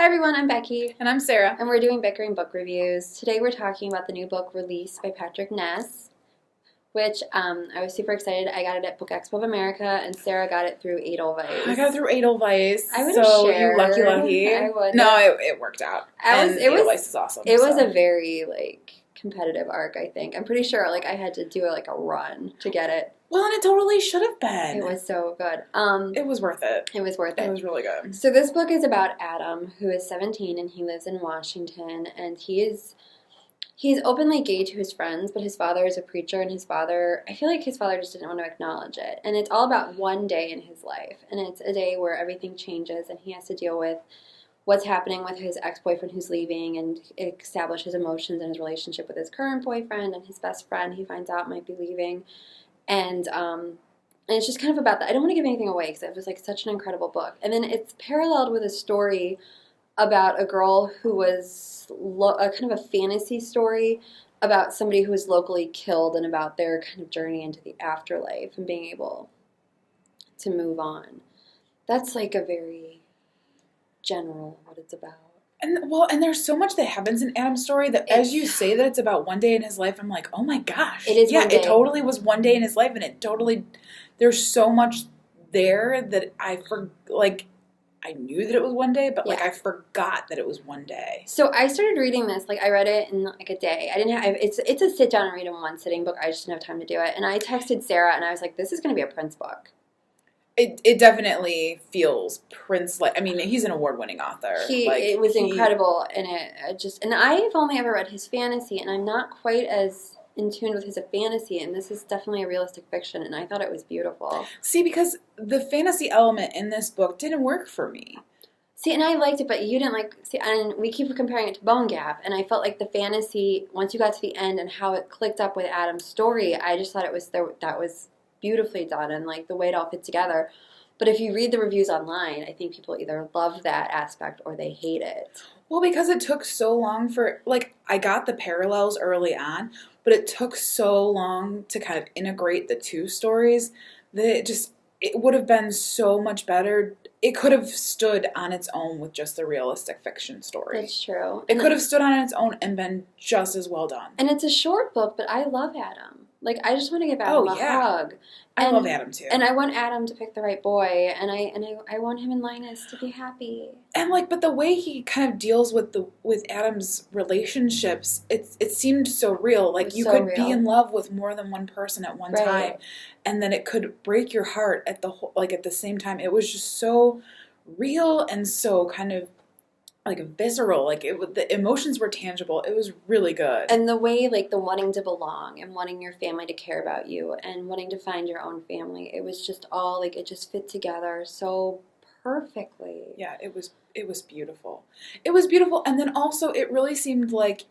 Hi everyone, I'm Becky. And I'm Sarah. And we're doing Bickering Book Reviews. Today we're talking about the new book released by Patrick Ness, which I was super excited. I got it at Book Expo of America, and Sarah got it through Edelweiss. I got it through Edelweiss. I would so share. You lucky. I would. No, it worked out. Edelweiss is awesome. It was a very competitive arc, I think. I'm pretty sure I had to do a run to get it. Well, and it totally should have been. It was so good. It was worth it. It was worth it. It was really good. So this book is about Adam, who is 17 and he lives in Washington, and he's openly gay to his friends, but his father is a preacher, and I feel like his father just didn't want to acknowledge it. And it's all about one day in his life, and it's a day where everything changes and he has to deal with what's happening with his ex-boyfriend who's leaving and establish his emotions and his relationship with his current boyfriend, and his best friend he finds out might be leaving. And it's just kind of about that. I don't want to give anything away because it was such an incredible book. And then it's paralleled with a story about a girl who was a kind of a fantasy story about somebody who was locally killed and about their kind of journey into the afterlife and being able to move on. That's a very general what it's about. And there's so much that happens in Adam's story that as you say that it's about one day in his life, I'm like, oh my gosh. It is one day. It totally was one day in his life, and it totally, there's so much there that I knew that it was one day, but I forgot that it was one day. So I started reading this, I read it in a day. I didn't have, it's a sit down and read in one sitting book. I just didn't have time to do it. And I texted Sarah and I was like, this is going to be a Prince book. It definitely feels Prince-like. I mean, he's an award-winning author. It was incredible, and and I've only ever read his fantasy, and I'm not quite as in tune with his fantasy, and this is definitely a realistic fiction, and I thought it was beautiful. See, because the fantasy element in this book didn't work for me. See, and I liked it, but you didn't and we keep comparing it to Bone Gap, and I felt like the fantasy, once you got to the end and how it clicked up with Adam's story, I just thought that was beautifully done, and the way it all fit together. But if you read the reviews online, I think people either love that aspect or they hate it. Well, because it took so long for, I got the parallels early on, but it took so long to kind of integrate the two stories that it would have been so much better. It could have stood on its own with just the realistic fiction story. That's true. It could have stood on its own and been just as well done. And it's a short book, but I love Adam. I just want to give Adam a hug. I love Adam too. And I want Adam to pick the right boy, and I want him and Linus to be happy. And but the way he kind of deals with Adam's relationships, it seemed so real. You could be in love with more than one person at one time, and then it could break your heart at the same time. It was just so real and so kind of visceral. The emotions were tangible. It was really good. And the way the wanting to belong and wanting your family to care about you and wanting to find your own family, it was just all it just fit together so perfectly. Yeah, it was beautiful. It was beautiful, and then also it really seemed like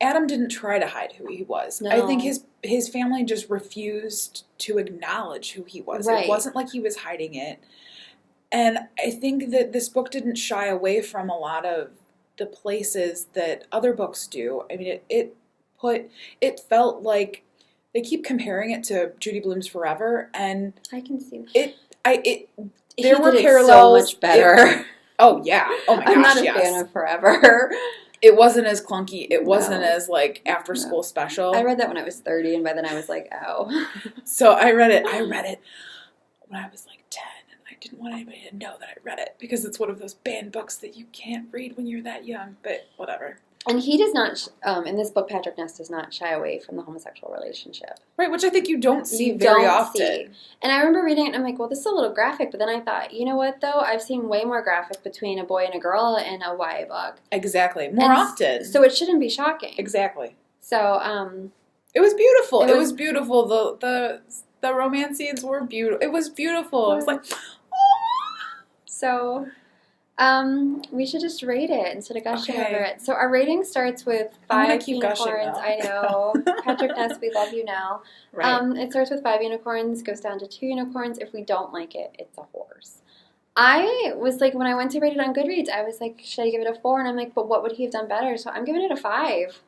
Adam didn't try to hide who he was. No. I think his family just refused to acknowledge who he was. Right. It wasn't like he was hiding it. And I think that this book didn't shy away from a lot of the places that other books do. I mean, it felt like they keep comparing it to Judy Blume's Forever, and I can see there were parallels. So much better. Oh yeah. Oh my gosh. I'm not a fan of Forever. It wasn't as clunky. It wasn't as after school special. I read that when I was 30, and by then I was oh. So I read it when I was 10. I didn't want anybody to know that I read it because it's one of those banned books that you can't read when you're that young, but whatever. And he does not, in this book, Patrick Ness does not shy away from the homosexual relationship. Right, which I think you don't see very often. And I remember reading it and I'm like, well, this is a little graphic, but then I thought, you know what, though? I've seen way more graphic between a boy and a girl in a YA book. Exactly. More often. So it shouldn't be shocking. Exactly. So, it was beautiful. It was beautiful. The romance scenes were beautiful. It was beautiful. It was like... So, we should just rate it instead of gushing over it. So our rating starts with 5 unicorns. I know. Patrick Ness, we love you now. Right. It starts with 5 unicorns, goes down to 2 unicorns. If we don't like it, it's a horse. I was when I went to rate it on Goodreads, I was should I give it a 4? And I'm like, but what would he have done better? So I'm giving it a 5.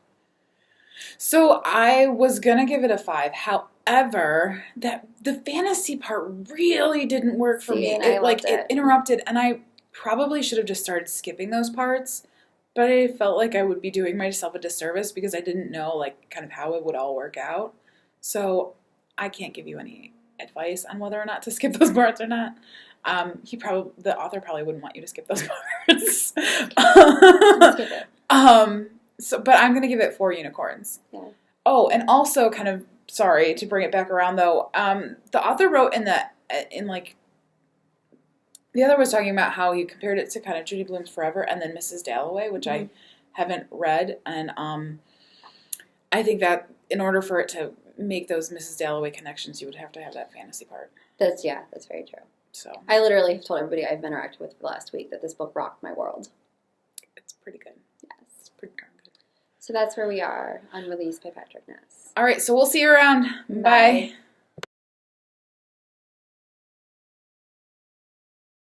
So I was going to give it a 5. However, the fantasy part really didn't work for me. It interrupted, and probably should have just started skipping those parts, but I felt like I would be doing myself a disservice because I didn't know, like, kind of how it would all work out. So I can't give you any advice on whether or not to skip those parts or not. The author probably wouldn't want you to skip those parts. Skip it. But I'm going to give it 4 unicorns. Yeah. Oh, and also kind of, sorry to bring it back around though, the author wrote the other was talking about how he compared it to kind of Judy Blume's Forever and then Mrs. Dalloway, which I haven't read, and I think that in order for it to make those Mrs. Dalloway connections, you would have to have that fantasy part. That's very true. So I literally have told everybody I've interacted with for the last week that this book rocked my world. It's pretty good. Yes. It's pretty darn good. So that's where we are on Release by Patrick Ness. All right, so we'll see you around. Bye.